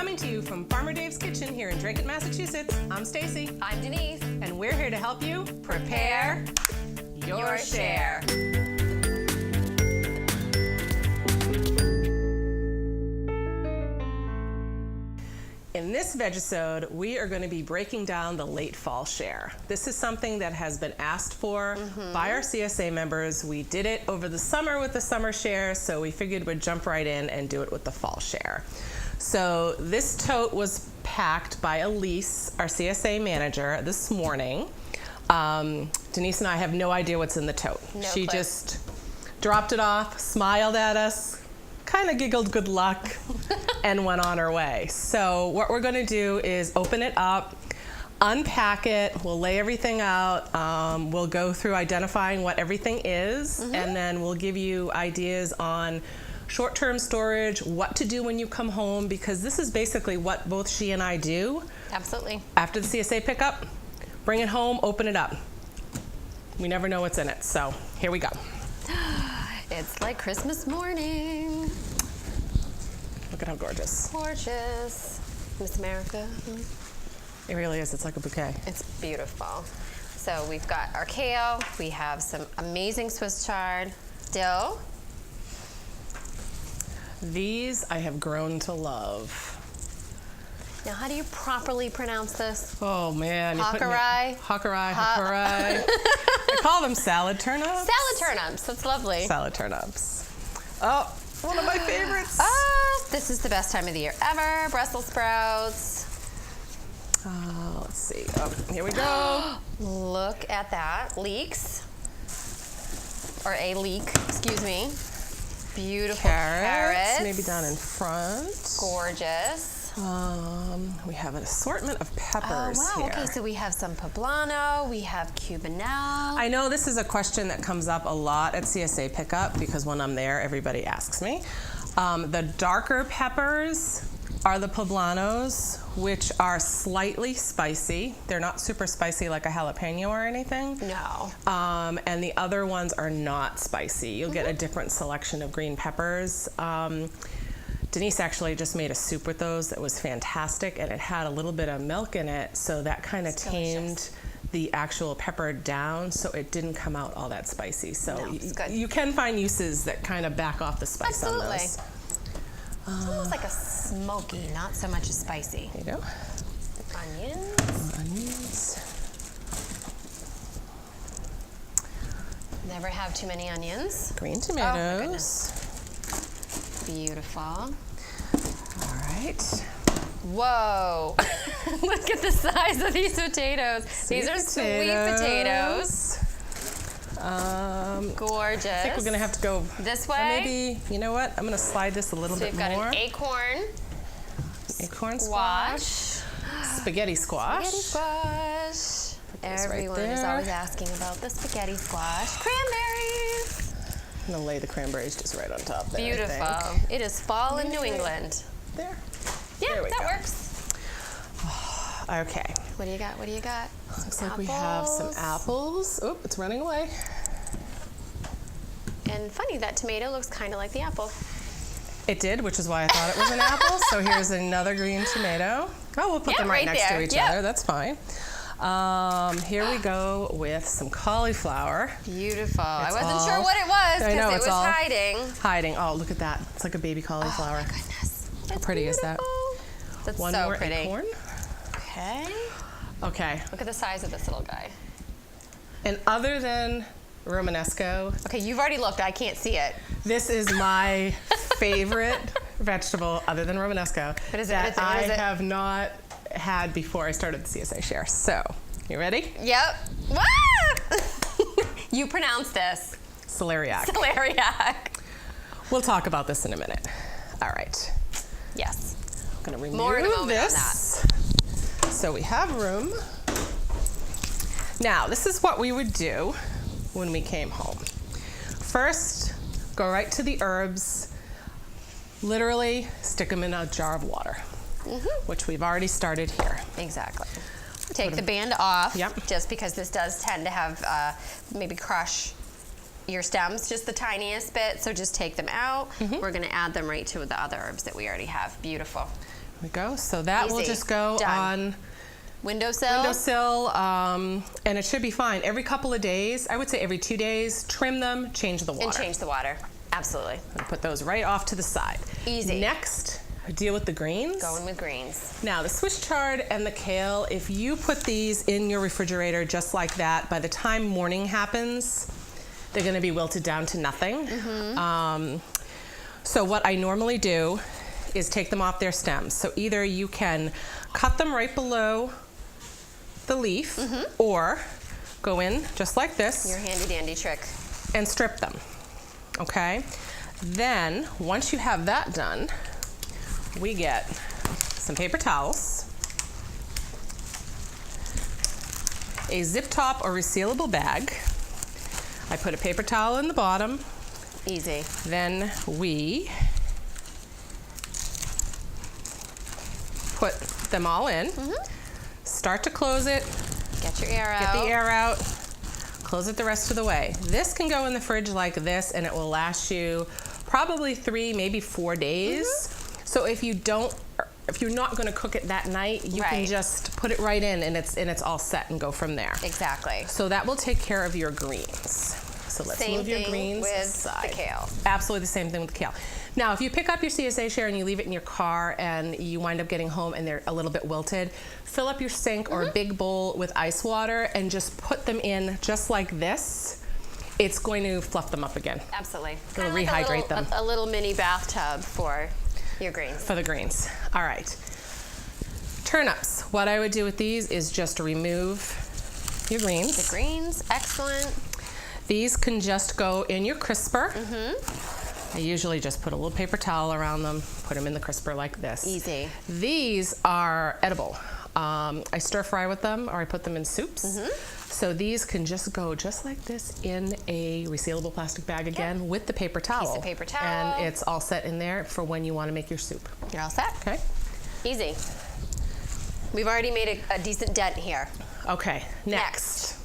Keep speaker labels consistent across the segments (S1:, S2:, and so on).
S1: Coming to you from Farmer Dave's Kitchen here in Drayton, Massachusetts, I'm Stacey.
S2: I'm Denise.
S1: And we're here to help you prepare your share. In this Vegisode, we are going to be breaking down the late fall share. This is something that has been asked for by our CSA members. We did it over the summer with the summer share, so we figured we'd jump right in and do it with the fall share. So this tote was packed by Elise, our CSA manager, this morning. Denise and I have no idea what's in the tote. She just dropped it off, smiled at us, kind of giggled good luck, and went on her way. So what we're going to do is open it up, unpack it, we'll lay everything out, we'll go through identifying what everything is, and then we'll give you ideas on short-term storage, what to do when you come home, because this is basically what both she and I do.
S2: Absolutely.
S1: After the CSA pickup, bring it home, open it up. We never know what's in it, so here we go.
S2: It's like Christmas morning.
S1: Look at how gorgeous.
S2: Gorgeous. Miss America.
S1: It really is. It's like a bouquet.
S2: It's beautiful. So we've got our kale. We have some amazing Swiss chard, dill.
S1: These I have grown to love.
S2: Now, how do you properly pronounce this?
S1: Oh man,
S2: Hawkeye.
S1: Hawkeye. I call them salad turnips.
S2: Salad turnips. That's lovely.
S1: Salad turnips. Oh, one of my favorites.
S2: This is the best time of the year ever. Brussels sprouts.
S1: Let's see. Oh, here we go.
S2: Look at that. Leeks. Or a leek, excuse me. Beautiful carrots.
S1: Maybe down in front.
S2: Gorgeous.
S1: We have an assortment of peppers here.
S2: Okay, so we have some poblano, we have cubanelle.
S1: I know this is a question that comes up a lot at CSA pickup because when I'm there, everybody asks me. The darker peppers are the poblanos, which are slightly spicy. They're not super spicy like a jalapeno or anything.
S2: No.
S1: And the other ones are not spicy. You'll get a different selection of green peppers. Denise actually just made a soup with those that was fantastic, and it had a little bit of milk in it, so that kind of tamed the actual pepper down, so it didn't come out all that spicy. So you can find uses that kind of back off the spice on those.
S2: It's almost like a smoky, not so much a spicy.
S1: There you go.
S2: Onions. Never have too many onions.
S1: Green tomatoes.
S2: Oh, my goodness. Beautiful.
S1: All right.
S2: Whoa. Look at the size of these potatoes. These are sweet potatoes. Gorgeous.
S1: I think we're going to have to go
S2: this way.
S1: Maybe, you know what? I'm going to slide this a little bit more.
S2: We've got an acorn.
S1: Acorn squash. Spaghetti squash.
S2: Spaghetti squash. Everyone is always asking about the spaghetti squash. Cranberries.
S1: I'm going to lay the cranberries just right on top there.
S2: Beautiful. It is fall in New England.
S1: There.
S2: Yeah,
S1: there we
S2: that
S1: go.
S2: works.
S1: Okay.
S2: What do you got? What do you got?
S1: Looks like we have some apples. Oh, it's running away.
S2: And funny, that tomato looks kind of like the apple.
S1: It did, which is why I thought it was an apple. So here's another green tomato. Oh, we'll put them right next to each other. That's fine. Here we go with some cauliflower.
S2: Beautiful. I wasn't sure what it was because it was hiding.
S1: Hiding. Oh, look at that. It's like a baby cauliflower.
S2: Oh, my goodness.
S1: How pretty is that?
S2: That's
S1: One
S2: so
S1: more
S2: pretty.
S1: acorn.
S2: Okay.
S1: Okay.
S2: Look at the size of this little guy.
S1: And other than Romanesco.
S2: Okay, you've already looked. I can't see it.
S1: This is my favorite vegetable other than Romanesco that I have not had before I started the CSA share. So, you ready?
S2: Yep. You pronounce this.
S1: Celeriac.
S2: Celeriac.
S1: We'll talk about this in a minute. All right.
S2: Yes.
S1: I'm going to remove
S2: More in a moment
S1: this.
S2: on that.
S1: So we have room. Now, this is what we would do when we came home. First, go right to the herbs. Literally, stick them in a jar of water, which we've already started here.
S2: Exactly. Take the band off,
S1: Yep.
S2: just because this does tend to have maybe crush your stems just the tiniest bit, so just take them out. We're going to add them right to the other herbs that we already have. Beautiful.
S1: we go. So that will just go on
S2: windowsill,
S1: and it should be fine. Every couple of days, I would say every 2 days, trim them, change the water.
S2: And change the water. Absolutely.
S1: And put those right off to the side.
S2: Easy.
S1: Next, deal with the greens.
S2: Going with greens.
S1: Now, the Swiss chard and the kale, if you put these in your refrigerator just like that, by the time morning happens, they're going to be wilted down to nothing. So what I normally do is take them off their stems. So either you can cut them right below the leaf, or go in just like this.
S2: Your handy dandy trick.
S1: And strip them, okay? Then, once you have that done, we get some paper towels, a zip top or resealable bag. I put a paper towel in the bottom.
S2: Easy.
S1: Then we put them all in. Start to close it.
S2: Get your air out.
S1: Get the air out. Close it the rest of the way. This can go in the fridge like this, and it will last you probably 3, maybe 4 days. So if you're not going to cook it that night, you can just put it right in, and it's all set and go from there.
S2: Exactly.
S1: So that will take care of your greens. So let's move your greens aside.
S2: The kale.
S1: Absolutely the same thing with the kale. Now, if you pick up your CSA share and you leave it in your car and you wind up getting home and they're a little bit wilted, fill up your sink or a big bowl with ice water and just put them in just like this. It's going to fluff them up again.
S2: Absolutely.
S1: It'll rehydrate them.
S2: A little mini bathtub for your greens.
S1: For the greens. All right. Turnips. What I would do with these is just remove your greens.
S2: The greens, excellent.
S1: These can just go in your crisper. I usually just put a little paper towel around them, put them in the crisper like this.
S2: Easy.
S1: These are edible. I stir fry with them, or I put them in soups. So these can just go just like this in a resealable plastic bag again with the paper towel.
S2: Piece of paper towel.
S1: And it's all set in there for when you want to make your soup.
S2: You're all set.
S1: Okay.
S2: Easy. We've already made a decent dent here.
S1: Okay, next.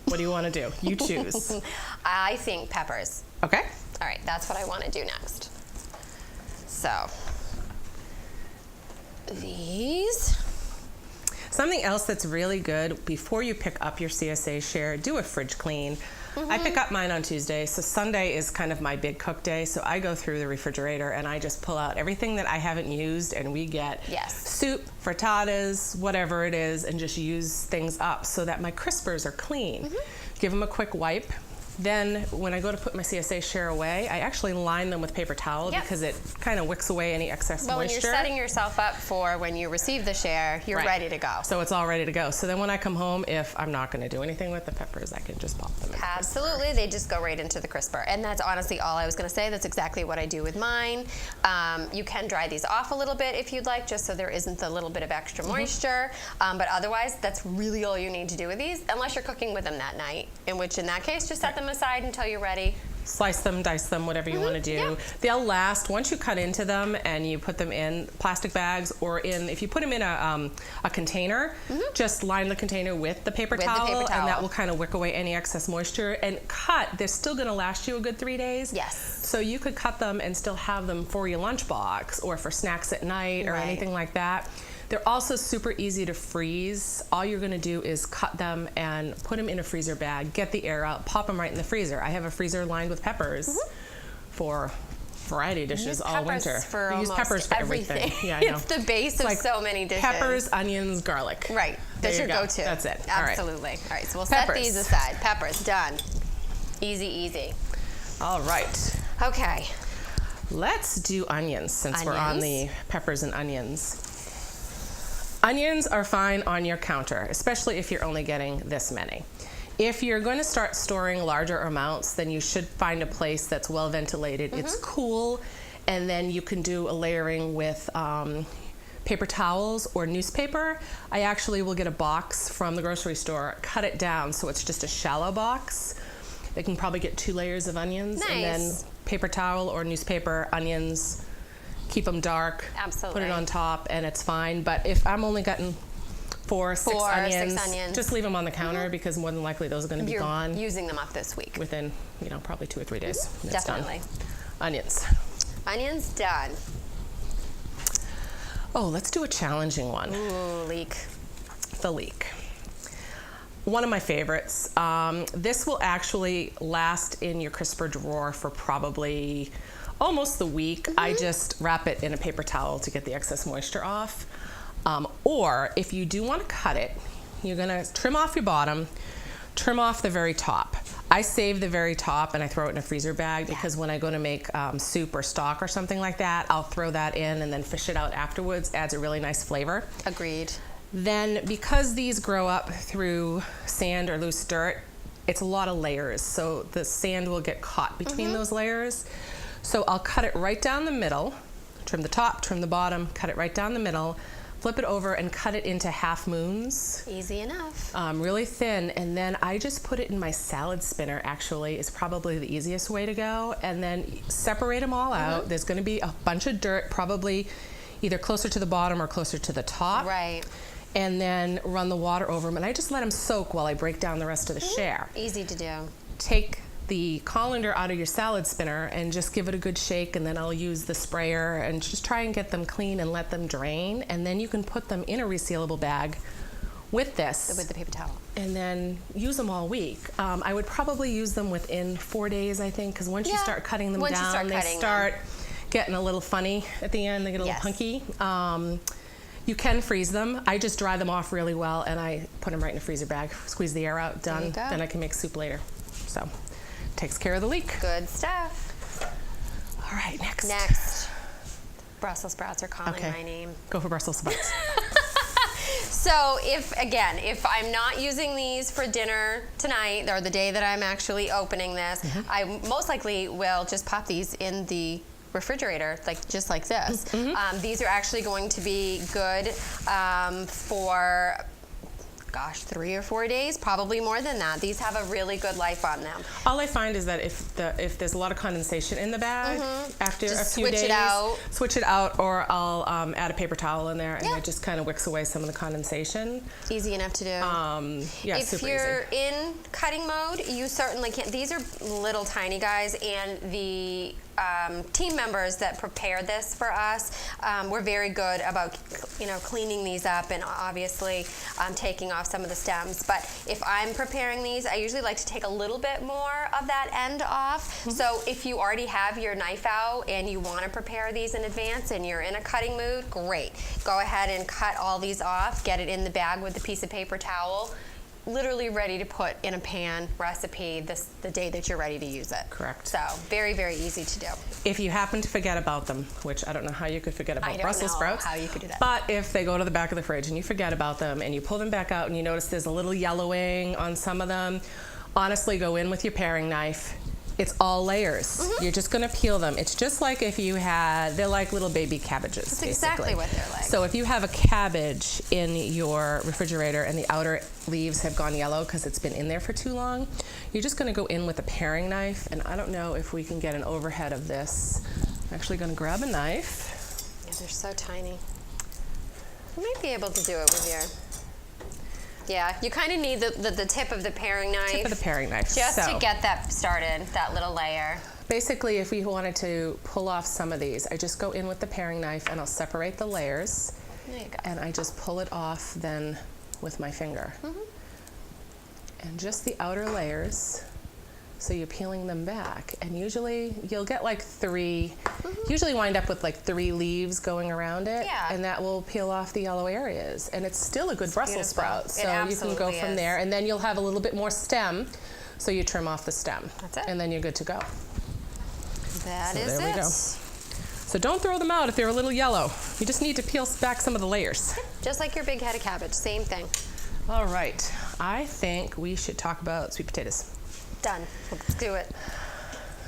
S1: What do you want to do? You choose.
S2: I think peppers.
S1: Okay.
S2: All right, that's what I want to do next. So, these.
S1: Something else that's really good before you pick up your CSA share, do a fridge clean. I pick up mine on Tuesday, so Sunday is kind of my big cook day, so I go through the refrigerator and I just pull out everything that I haven't used, and we get soup, frittatas, whatever it is, and just use things up so that my crispers are clean. Give them a quick wipe. Then when I go to put my CSA share away, I actually line them with paper towel because it kind of wicks away any excess moisture.
S2: Well, when you're setting yourself up for when you receive the share, you're ready to go.
S1: So it's all ready to go. So then when I come home, if I'm not going to do anything with the peppers, I can just pop them in.
S2: Absolutely. They just go right into the crisper. And that's honestly all I was going to say. That's exactly what I do with mine. You can dry these off a little bit if you'd like, just so there isn't a little bit of extra moisture. But otherwise, that's really all you need to do with these, unless you're cooking with them that night, in that case, just set them aside until you're ready.
S1: Slice them, dice them, whatever you want to do. They'll last once you cut into them and you put them in plastic bags, or if you put them in a container, just line the container with the paper towel, and that will kind of wick away any excess moisture. And they're still going to last you a good 3 days.
S2: Yes.
S1: So you could cut them and still have them for your lunchbox or for snacks at night or anything like that. They're also super easy to freeze. All you're going to do is cut them and put them in a freezer bag, get the air out, pop them right in the freezer. I have a freezer lined with peppers for variety dishes all winter.
S2: We use peppers for everything.
S1: Yeah, I know.
S2: It's the base of so many dishes.
S1: Peppers, onions, garlic.
S2: Right. That's your go-to.
S1: That's it.
S2: Absolutely. All right. So we'll set these aside. Peppers, done. Easy, easy.
S1: All right.
S2: Okay.
S1: Let's do onions since we're on the peppers and onions. Onions are fine on your counter, especially if you're only getting this many. If you're going to start storing larger amounts, then you should find a place that's well ventilated. It's cool, and then you can do a layering with paper towels or newspaper. I actually will get a box from the grocery store, cut it down so it's just a shallow box. They can probably get 2 layers of onions, and then paper towel or newspaper, onions. Keep them dark.
S2: Absolutely.
S1: Put it on top, and it's fine. But if I'm only getting 4 or 6 onions, just leave them on the counter because more than likely those are going to be gone.
S2: You're using them up this week.
S1: Within, probably 2 or 3 days.
S2: Definitely.
S1: Done. Onions.
S2: Onions done.
S1: Oh, let's do a challenging one.
S2: Ooh, leek.
S1: The leek. One of my favorites. This will actually last in your crisper drawer for probably almost the week. I just wrap it in a paper towel to get the excess moisture off. Or if you do want to cut it, you're gonna trim off your bottom, trim off the very top. I save the very top and I throw it in a freezer bag because when I go to make soup or stock or something like that, I'll throw that in and then fish it out afterwards. Adds a really nice flavor.
S2: Agreed.
S1: Then because these grow up through sand or loose dirt, it's a lot of layers. So the sand will get caught between those layers. So I'll cut it right down the middle, trim the top, trim the bottom, cut it right down the middle, flip it over and cut it into half moons.
S2: Easy enough.
S1: Really thin, and then I just put it in my salad spinner, actually, is probably the easiest way to go, and then separate them all out. There's gonna be a bunch of dirt, probably either closer to the bottom or closer to the top.
S2: Right.
S1: And then run the water over them, and I just let them soak while I break down the rest of the share.
S2: Easy to do.
S1: Take the colander out of your salad spinner and just give it a good shake, and then I'll use the sprayer and just try and get them clean and let them drain, and then you can put them in a resealable bag with this.
S2: With the paper towel.
S1: And then use them all week. I would probably use them within 4 days, I think, because once you start cutting them down, they start getting a little funny at the end. They get a little punky. You can freeze them. I just dry them off really well, and I put them right in a freezer bag, squeeze the air out, done. Then I can make soup later. So, takes care of the leek.
S2: Good stuff.
S1: All right, next.
S2: Next. Brussels sprouts are calling my name.
S1: Go for Brussels sprouts.
S2: So if I'm not using these for dinner tonight, or the day that I'm actually opening this, I most likely will just pop these in the refrigerator, just like this. These are actually going to be good for, gosh, 3 or 4 days, probably more than that. These have a really good life on them.
S1: All I find is that if there's a lot of condensation in the bag, after
S2: just
S1: a few days,
S2: switch it out,
S1: or I'll add a paper towel in there, and it just kind of wicks away some of the condensation.
S2: Easy enough to do. If you're in cutting mode, you certainly can. These are little tiny guys, and the team members that prepare this for us, we're very good about cleaning these up and obviously taking off some of the stems. But if I'm preparing these, I usually like to take a little bit more of that end off. So if you already have your knife out and you want to prepare these in advance and you're in a cutting mood, great. Go ahead and cut all these off, get it in the bag with a piece of paper towel, literally ready to put in a pan recipe the day that you're ready to use it.
S1: Correct.
S2: So very, very easy to do.
S1: If you happen to forget about them, which I don't know how you could forget about Brussels sprouts.
S2: How you could do that.
S1: But if they go to the back of the fridge and you forget about them and you pull them back out and you notice there's a little yellowing on some of them, honestly go in with your paring knife. It's all layers. You're just going to peel them. It's just like if you had, they're like little baby cabbages.
S2: That's exactly what they're like.
S1: So if you have a cabbage in your refrigerator and the outer leaves have gone yellow because it's been in there for too long, you're just going to go in with a paring knife. And I don't know if we can get an overhead of this. I'm actually going to grab a knife.
S2: Yeah, they're so tiny. You might be able to do it with your... Yeah, you kind of need the tip of the paring knife.
S1: Tip of the paring knife.
S2: Just to get that started, that little layer.
S1: Basically, if we wanted to pull off some of these, I just go in with the paring knife and I'll separate the layers.
S2: There you go.
S1: And I just pull it off then with my finger. And just the outer layers. So you're peeling them back. And usually you'll get like 3, usually wind up with like 3 leaves going around it.
S2: Yeah.
S1: And that will peel off the yellow areas. And it's still a good Brussels sprout. So you can go from there. And then you'll have a little bit more stem. So you trim off the stem.
S2: That's it.
S1: And then you're good to go.
S2: That is
S1: there we go. So don't throw them out if they're a little yellow. You just need to peel back some of the layers.
S2: Just like your big head of cabbage, same thing.
S1: All right. I think we should talk about sweet potatoes.
S2: Done. Let's do it.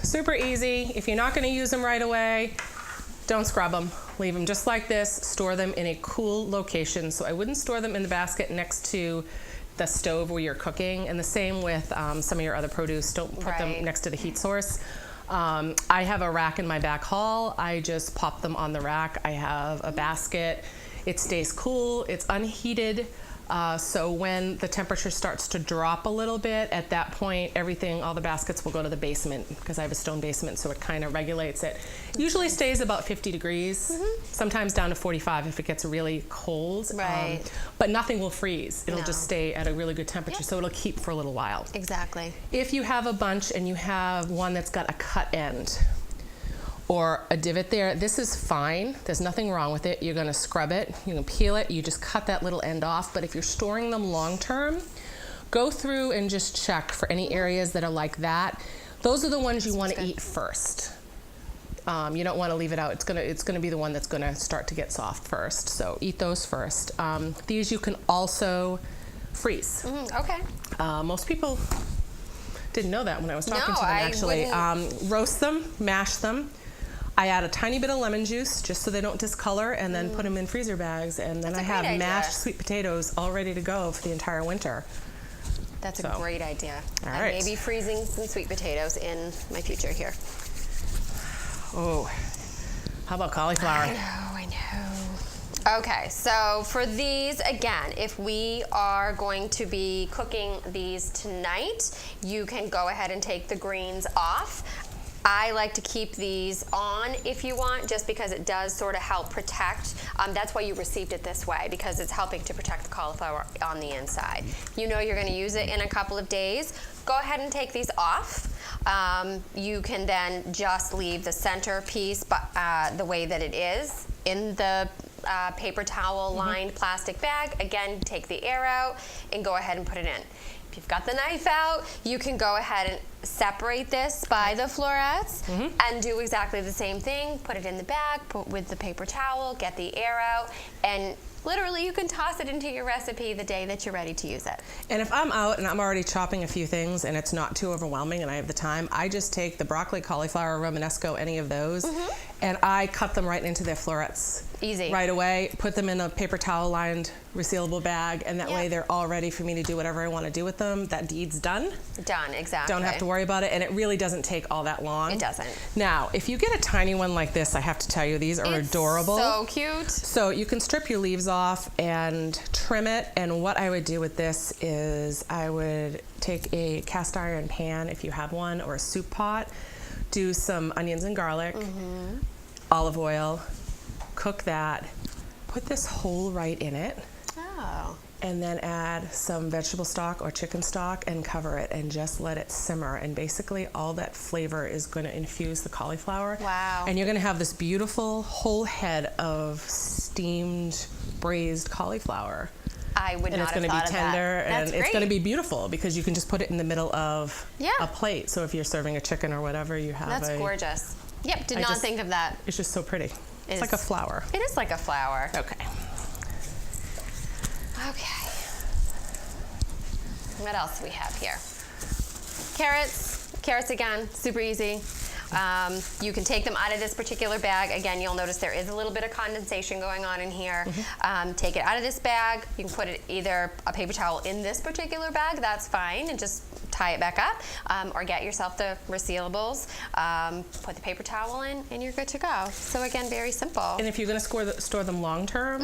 S1: Super easy. If you're not going to use them right away, don't scrub them. Leave them just like this. Store them in a cool location. So I wouldn't store them in the basket next to the stove where you're cooking. And the same with some of your other produce. Don't put them next to the heat source. I have a rack in my back hall. I just pop them on the rack. I have a basket. It stays cool. It's unheated. So when the temperature starts to drop a little bit, at that point, all the baskets will go to the basement because I have a stone basement, so it kind of regulates it. Usually stays about 50 degrees, sometimes down to 45 if it gets really cold.
S2: Right.
S1: But nothing will freeze. It'll just stay at a really good temperature, so it'll keep for a little while.
S2: Exactly.
S1: If you have a bunch and you have one that's got a cut end or a divot there, this is fine. There's nothing wrong with it. You're gonna scrub it, you can peel it, you just cut that little end off. But if you're storing them long term, go through and just check for any areas that are like that. Those are the ones you wanna eat first. You don't wanna leave it out. It's gonna be the one that's gonna start to get soft first. So eat those first. These you can also freeze.
S2: Okay.
S1: Most people didn't know that when I was talking to them, actually. Roast them, mash them. I add a tiny bit of lemon juice just so they don't discolor, and then put them in freezer bags. And then I have mashed sweet potatoes all ready to go for the entire winter.
S2: That's a great idea.
S1: All
S2: I
S1: right.
S2: may be freezing some sweet potatoes in my future here.
S1: Oh, how about cauliflower?
S2: I know. Okay, so for these, again, if we are going to be cooking these tonight, you can go ahead and take the greens off. I like to keep these on if you want, just because it does sort of help protect. That's why you received it this way, because it's helping to protect the cauliflower on the inside. You know you're going to use it in a couple of days. Go ahead and take these off. You can then just leave the center piece the way that it is in the paper towel lined plastic bag. Again, take the air out and go ahead and put it in. If you've got the knife out, you can go ahead and separate this by the florets and do exactly the same thing. Put it in the bag, put with the paper towel, get the air out, and literally you can toss it into your recipe the day that you're ready to use it.
S1: And if I'm out and I'm already chopping a few things and it's not too overwhelming and I have the time, I just take the broccoli, cauliflower, Romanesco, any of those, and I cut them right into their florets.
S2: Easy.
S1: Right away, put them in a paper towel lined resealable bag, and that way they're all ready for me to do whatever I want to do with them. That deed's done.
S2: Done, exactly.
S1: Don't have to worry about it, and it really doesn't take all that long.
S2: It doesn't.
S1: Now, if you get a tiny one like this, I have to tell you, these are adorable.
S2: So cute.
S1: So you can strip your leaves off and trim it, and what I would do with this is I would take a cast iron pan, if you have one, or a soup pot, do some onions and garlic, olive oil, cook that, put this whole right in it, and then add some vegetable stock or chicken stock and cover it and just let it simmer. And basically all that flavor is going to infuse the cauliflower.
S2: Wow.
S1: And you're going to have this beautiful whole head of steamed braised cauliflower.
S2: I would
S1: And
S2: not
S1: it's going
S2: have
S1: to be
S2: thought of
S1: tender,
S2: that.
S1: and
S2: That's
S1: it's going to
S2: great.
S1: be beautiful because you can just put it in the middle of a plate. So if you're serving a chicken or whatever, you have
S2: That's gorgeous. Yep, did not think of that.
S1: It's just so pretty. It's like a flower.
S2: It is like a flower.
S1: Okay.
S2: Okay. What else do we have here? Carrots. Carrots again, super easy. You can take them out of this particular bag. Again, you'll notice there is a little bit of condensation going on in here. Take it out of this bag. You can put it either a paper towel in this particular bag, that's fine, and just tie it back up, or get yourself the resealables, put the paper towel in, and you're good to go. So again, very simple.
S1: And if you're going to store them long term,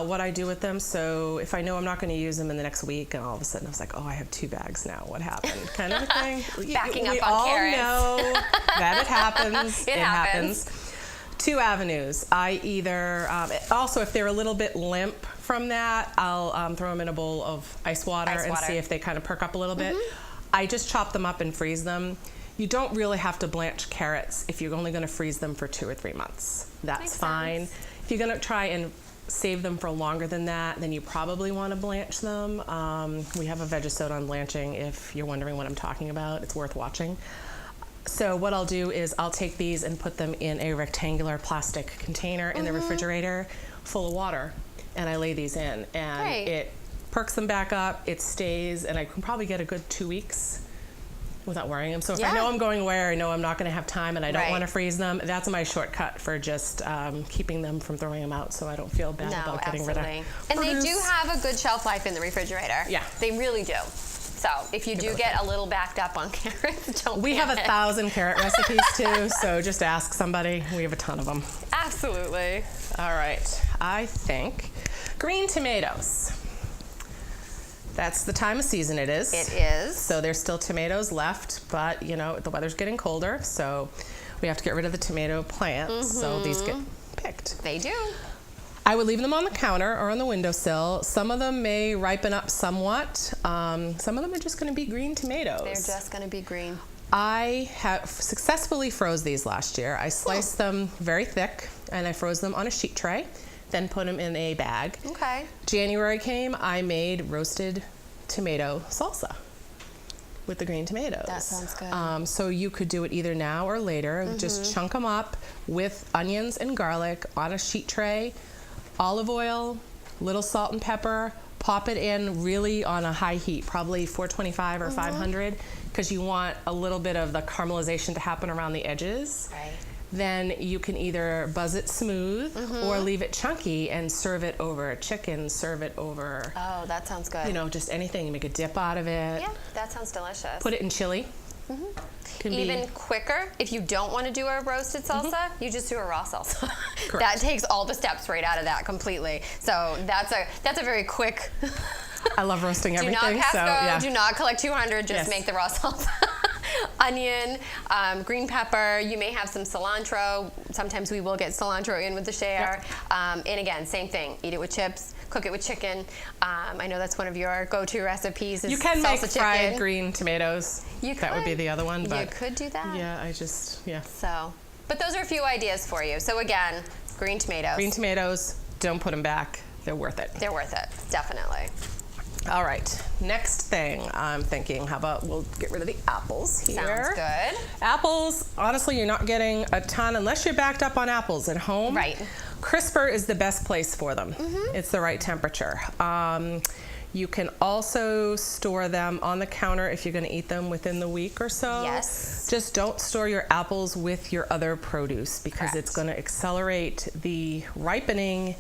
S1: what I do with them, so if I know I'm not going to use them in the next week, and all of a sudden I was like, oh, I have 2 bags now, what happened? Kind of a thing.
S2: Backing up
S1: we
S2: on
S1: all
S2: carrots.
S1: know that it happens.
S2: It happens.
S1: 2 avenues. I either, also if they're a little bit limp from that, I'll throw them in a bowl of ice water and see if they kind of perk up a little bit. I just chop them up and freeze them. You don't really have to blanch carrots if you're only going to freeze them for 2 or 3 months. That's
S2: Makes
S1: fine.
S2: sense.
S1: If you're going to try and save them for longer than that, then you probably want to blanch them. We have a Vegisode on blanching if you're wondering what I'm talking about. It's worth watching. So what I'll do is I'll take these and put them in a rectangular plastic container in the refrigerator full of water, and I lay these in, and it perks them back up, it stays, and I can probably get a good 2 weeks without worrying them. So if I know I'm going away, or I know I'm not going to have time and I don't want to freeze them, that's my shortcut for just keeping them from throwing them out, so I don't feel bad about getting rid of
S2: And
S1: produce.
S2: they do have a good shelf life in the refrigerator.
S1: Yeah.
S2: They really do. So if you do get a little backed up on carrots, don't
S1: We have 1,000 carrot recipes too, so just ask somebody. We have a ton of them.
S2: Absolutely.
S1: All right, I think green tomatoes. That's the time of season it is.
S2: It is.
S1: So there's still tomatoes left, but you know, the weather's getting colder, so we have to get rid of the tomato plants. So these get picked.
S2: They do.
S1: I would leave them on the counter or on the windowsill. Some of them may ripen up somewhat. Some of them are just going to be green tomatoes.
S2: They're just going to be green.
S1: I have successfully froze these last year. I sliced them very thick and I froze them on a sheet tray, then put them in a bag.
S2: Okay.
S1: January came, I made roasted tomato salsa with the green tomatoes.
S2: That sounds good.
S1: So you could do it either now or later. Just chunk them up with onions and garlic on a sheet tray, olive oil, little salt and pepper, pop it in really on a high heat, probably 425 or 500, because you want a little bit of the caramelization to happen around the edges.
S2: Right.
S1: Then you can either buzz it smooth or leave it chunky and serve it over chicken, serve it over,
S2: Oh, that sounds good.
S1: you know, just anything. You make a dip out of it.
S2: Yeah, that sounds delicious.
S1: Put it in chili. Can
S2: Even
S1: be,
S2: quicker, if you don't want to do a roasted salsa, you just do a raw salsa.
S1: Correct.
S2: That takes all the steps right out of that completely. So that's a very quick.
S1: I love roasting
S2: Do
S1: everything.
S2: not Costco,
S1: so yeah.
S2: do not collect 200, just
S1: Yes.
S2: make the raw salsa. Onion, green pepper, you may have some cilantro. Sometimes we will get cilantro in with the share. And again, same thing, eat it with chips, cook it with chicken. I know that's one of your go-to recipes is
S1: You can
S2: salsa
S1: make
S2: chicken.
S1: fried green tomatoes.
S2: You
S1: That would be
S2: could.
S1: the other one. But
S2: You could do that.
S1: yeah,
S2: So, but those are a few ideas for you. So again, green tomatoes.
S1: Green tomatoes, don't put them back. They're worth it.
S2: They're worth it, definitely.
S1: All right, next thing I'm thinking, how about we'll get rid of the apples here.
S2: Sounds good.
S1: Apples, honestly, you're not getting a ton unless you're backed up on apples at home.
S2: Right.
S1: Crisper is the best place for them. It's the right temperature. You can also store them on the counter if you're going to eat them within the week or so.
S2: Yes.
S1: Just don't store your apples with your other produce because
S2: Correct.
S1: it's going to accelerate the ripening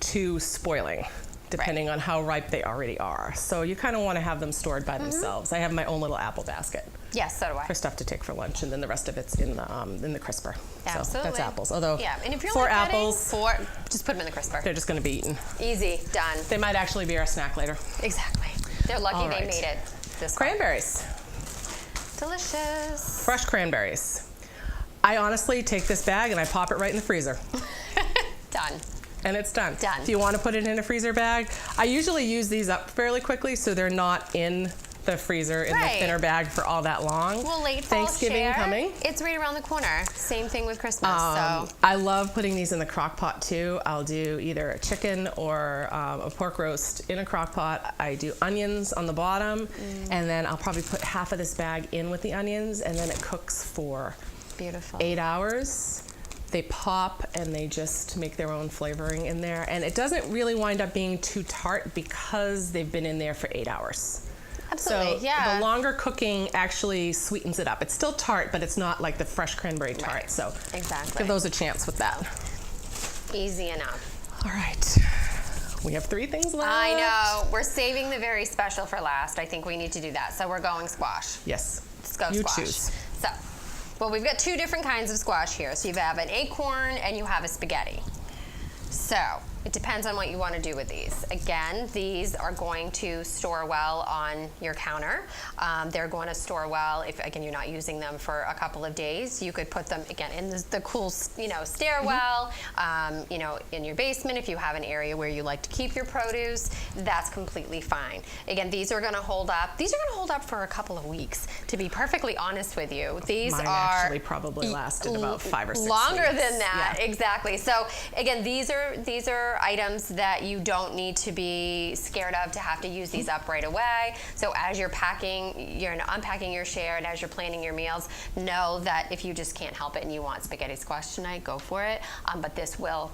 S1: to spoiling, depending on how ripe they already are. So you kind of want to have them stored by themselves. I have my own little apple basket
S2: Yes, so do I.
S1: for stuff to take for lunch, and then the rest of it's in the crisper.
S2: Absolutely.
S1: So that's apples. Although
S2: Yeah, and if you're
S1: for
S2: only getting
S1: apples,
S2: four, just put them in the crisper.
S1: they're just going to be eaten.
S2: Easy, done.
S1: They might actually be our snack later.
S2: Exactly. They're lucky
S1: All
S2: they
S1: right.
S2: made it this far.
S1: Cranberries,
S2: Delicious.
S1: fresh cranberries. I honestly take this bag and I pop it right in the freezer.
S2: Done.
S1: And it's done.
S2: Done.
S1: If you want to put it in a freezer bag, I usually use these up fairly quickly so they're not in the freezer in
S2: Right.
S1: the thinner bag for all that long.
S2: Well, late fall
S1: Thanksgiving
S2: share,
S1: coming.
S2: it's right around the corner. Same thing with Christmas. So
S1: I love putting these in the crock pot too. I'll do either a chicken or a pork roast in a crock pot. I do onions on the bottom, and then I'll probably put half of this bag in with the onions, and then it cooks for
S2: beautiful.
S1: 8 hours. They pop and they just make their own flavoring in there. And it doesn't really wind up being too tart because they've been in there for 8 hours.
S2: Absolutely,
S1: So
S2: yeah.
S1: the longer cooking actually sweetens it up. It's still tart, but it's not like the fresh cranberry tart.
S2: Right.
S1: So
S2: Exactly.
S1: give those a chance with that.
S2: Easy enough.
S1: All right. We have 3 things left.
S2: I know. We're saving the very special for last. I think we need to do that. So we're going squash.
S1: Yes.
S2: Let's go
S1: You
S2: squash.
S1: choose.
S2: So, well, we've got 2 different kinds of squash here. So you have an acorn and you have a spaghetti. So it depends on what you want to do with these. Again, these are going to store well on your counter. They're going to store well if, again, you're not using them for a couple of days. You could put them, again, in the cool, stairwell, in your basement if you have an area where you like to keep your produce. That's completely fine. Again, these are going to hold up. These are going to hold up for a couple of weeks, to be perfectly honest with you. These
S1: Mine
S2: are
S1: actually probably lasted about 5 or 6
S2: longer
S1: weeks.
S2: than that.
S1: Yeah.
S2: Exactly. So again, these are items that you don't need to be scared of to have to use these up right away. So as you're unpacking your share and as you're planning your meals, know that if you just can't help it and you want spaghetti squash tonight, go for it. But this will,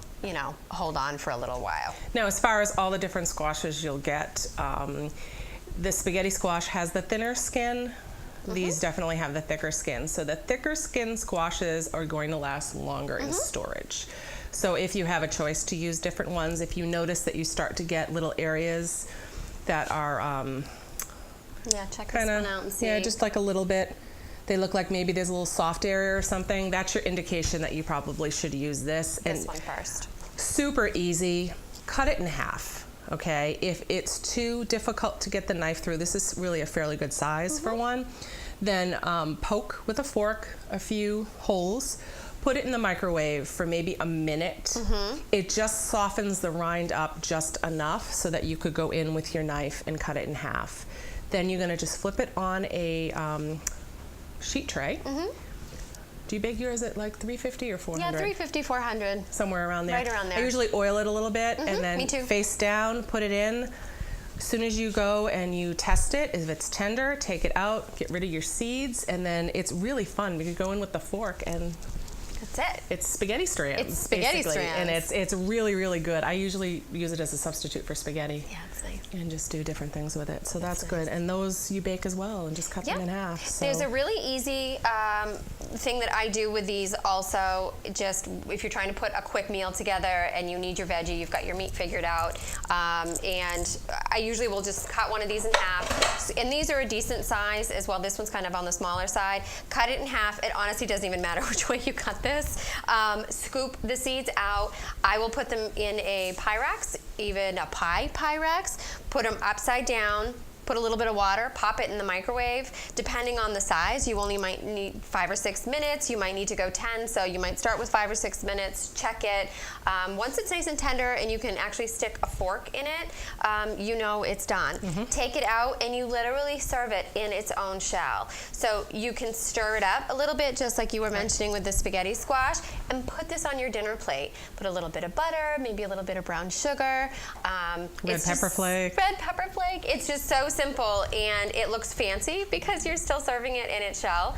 S2: hold on for a little while.
S1: Now, as far as all the different squashes you'll get, the spaghetti squash has the thinner skin. These definitely have the thicker skin. So the thicker skin squashes are going to last longer in storage. So if you have a choice to use different ones, if you notice that you start to get little areas that are
S2: Yeah, check
S1: kind
S2: this
S1: of,
S2: one out and see.
S1: yeah, just like a little bit, they look like maybe there's a little soft area or something, that's your indication that you probably should use this.
S2: This one first.
S1: Super easy. Cut it in half. okay? If it's too difficult to get the knife through, this is really a fairly good size for one, then poke with a fork a few holes, put it in the microwave for maybe a minute. It just softens the rind up just enough so that you could go in with your knife and cut it in half. Then you're gonna just flip it on a sheet tray. Do you bake yours at like 350 or 400?
S2: Yeah, 350, 400.
S1: Somewhere around there.
S2: Right around there.
S1: I usually oil it a little bit and then
S2: me too.
S1: face down, put it in. As soon as you go and you test it, if it's tender, take it out, get rid of your seeds, and then it's really fun. You can go in with the fork and
S2: That's it.
S1: it's spaghetti strands.
S2: It's spaghetti
S1: basically.
S2: strands.
S1: And it's really, really good. I usually use it as a substitute for spaghetti.
S2: Yeah, it's nice.
S1: And just do different things with it. So that's
S2: nice.
S1: good. And those you bake as well and just cut them in half. So.
S2: There's a really easy thing that I do with these also, just if you're trying to put a quick meal together and you need your veggie, you've got your meat figured out, and I usually will just cut one of these in half. And these are a decent size as well. This one's kind of on the smaller side. Cut it in half. It honestly doesn't even matter which way you cut this. Scoop the seeds out. I will put them in a Pyrex, even a pie Pyrex, put them upside down, put a little bit of water, pop it in the microwave. Depending on the size, you only might need 5 or 6 minutes. You might need to go 10, so you might start with 5 or 6 minutes, check it. Once it's nice and tender and you can actually stick a fork in it, you know it's done. Take it out and you literally serve it in its own shell. So you can stir it up a little bit, just like you were mentioning with the spaghetti squash, and put this on your dinner plate. Put a little bit of butter, maybe a little bit of brown sugar.
S1: Red pepper flake.
S2: Red pepper flake. It's just so simple, and it looks fancy because you're still serving it in its shell,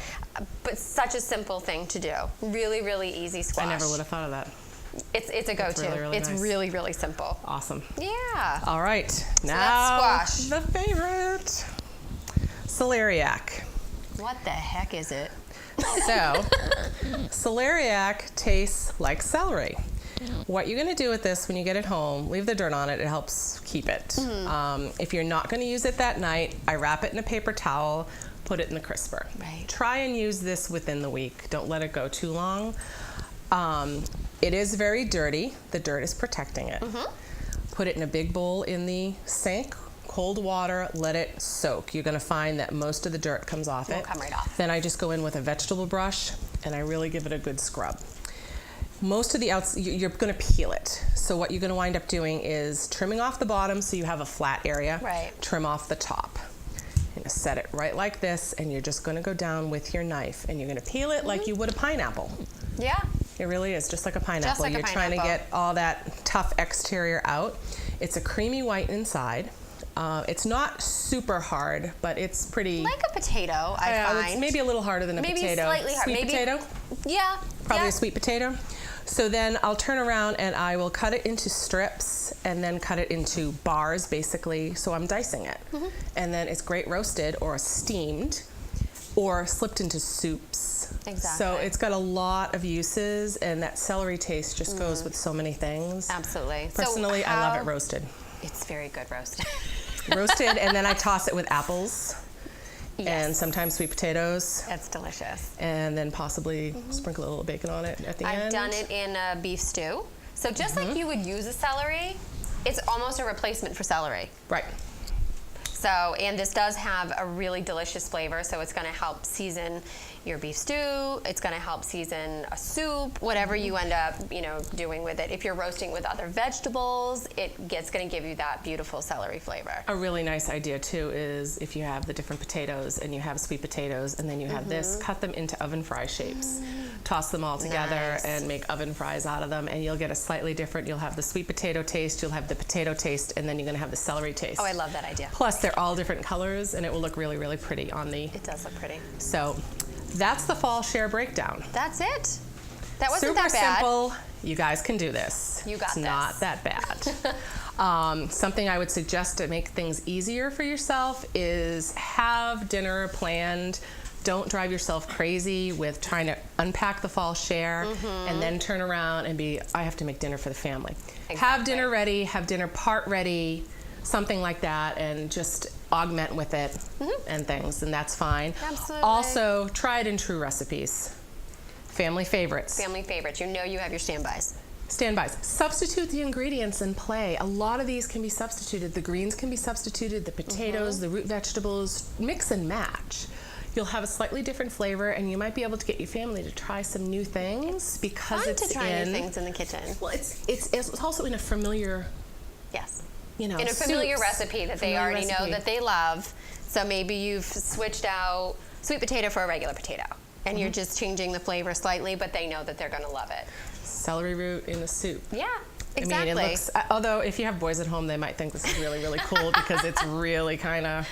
S2: but such a simple thing to do. Really, really easy squash.
S1: I never would have thought of that.
S2: It's a go-to.
S1: Really, really
S2: it's
S1: nice.
S2: really, really simple.
S1: Awesome.
S2: Yeah.
S1: All right.
S2: that's
S1: Now,
S2: squash.
S1: the favorite, celeriac.
S2: What the heck is it?
S1: So, celeriac tastes like celery. What you're going to do with this when you get it home, leave the dirt on it. It helps keep it. If you're not going to use it that night, I wrap it in a paper towel, put it in the crisper.
S2: Right.
S1: Try and use this within the week. Don't let it go too long. It is very dirty. The dirt is protecting it. Put it in a big bowl in the sink. Cold water, let it soak. You're going to find that most of the dirt comes off it.
S2: It'll come right off.
S1: Then I just go in with a vegetable brush and I really give it a good scrub. Most of the you're going to peel it. So what you're going to wind up doing is trimming off the bottom so you have a flat area.
S2: Right.
S1: Trim off the top. You're going to set it right like this, and you're just going to go down with your knife and you're going to peel it like you would a pineapple.
S2: Yeah.
S1: It really is just like a pineapple.
S2: Just like a
S1: you're trying to
S2: pineapple.
S1: get all that tough exterior out. It's a creamy white inside. It's not super hard, but it's pretty.
S2: Like a potato, I find.
S1: It's maybe a little harder than a
S2: Maybe
S1: potato.
S2: slightly hard.
S1: Sweet
S2: Maybe-
S1: potato?
S2: Yeah.
S1: Probably
S2: yeah.
S1: a sweet potato. So then I'll turn around and I will cut it into strips and then cut it into bars, basically. So I'm dicing it. And then it's great roasted or steamed or slipped into soups.
S2: Exactly.
S1: So it's got a lot of uses, and that celery taste just goes with so many things.
S2: Absolutely.
S1: Personally, I love it roasted.
S2: It's very good roasted.
S1: Roasted, and then I toss it with apples and
S2: Yes.
S1: sometimes sweet potatoes,
S2: That's delicious.
S1: and then possibly sprinkle a little bacon on it at the end.
S2: I've done it in a beef stew. So just like you would use a celery, it's almost a replacement for celery.
S1: Right.
S2: So, and this does have a really delicious flavor, so it's going to help season your beef stew. It's going to help season a soup, whatever you end up, doing with it. If you're roasting with other vegetables, it's going to give you that beautiful celery flavor.
S1: A really nice idea too is if you have the different potatoes and you have sweet potatoes and then you have this, cut them into oven fry shapes. Toss them all together
S2: Nice.
S1: and make oven fries out of them, and you'll get a slightly different, you'll have the sweet potato taste, you'll have the potato taste, and then you're going to have the celery taste.
S2: Oh, I love that idea.
S1: Plus they're all different colors and it will look really, really pretty on the,
S2: It does look pretty.
S1: so that's the fall share breakdown.
S2: That's it. That wasn't
S1: Super
S2: that bad.
S1: simple. You guys can do this.
S2: You got
S1: it's
S2: this.
S1: not that bad. Something I would suggest to make things easier for yourself is have dinner planned. Don't drive yourself crazy with trying to unpack the fall share and then turn around and I have to make dinner for the family. Have
S2: Exactly.
S1: dinner ready, have dinner part ready, something like that, and just augment with it and things, and that's fine.
S2: Absolutely.
S1: Also, tried and true recipes. Family favorites.
S2: Family favorites. You know you have your standbys.
S1: Standbys. Substitute the ingredients and play. A lot of these can be substituted. The greens can be substituted, the potatoes, the root vegetables. Mix and match. You'll have a slightly different flavor, and you might be able to get your family to try some new things because
S2: Fun
S1: it's
S2: to try
S1: in,
S2: new things in the kitchen.
S1: Well, it's also in a familiar,
S2: yes,
S1: in
S2: a familiar
S1: soups.
S2: recipe that they already know that they love. So maybe you've switched out sweet potato for a regular potato, and you're just changing the flavor slightly, but they know that they're going to love it.
S1: Celery root in a soup.
S2: Yeah, exactly.
S1: I mean, it looks, although if you have boys at home, they might think this is really, really cool because it's really kind of...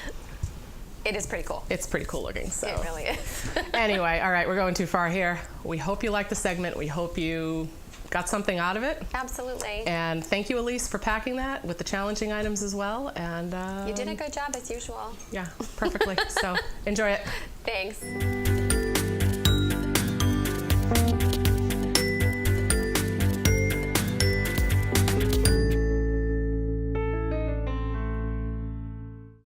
S2: It is pretty cool.
S1: It's pretty cool looking. So.
S2: It really is.
S1: Anyway, all right, we're going too far here. We hope you liked the segment. We hope you got something out of it.
S2: Absolutely.
S1: And thank you, Elise, for packing that with the challenging items as well. And
S2: you did a good job as usual.
S1: Yeah, perfectly. So enjoy it.
S2: Thanks.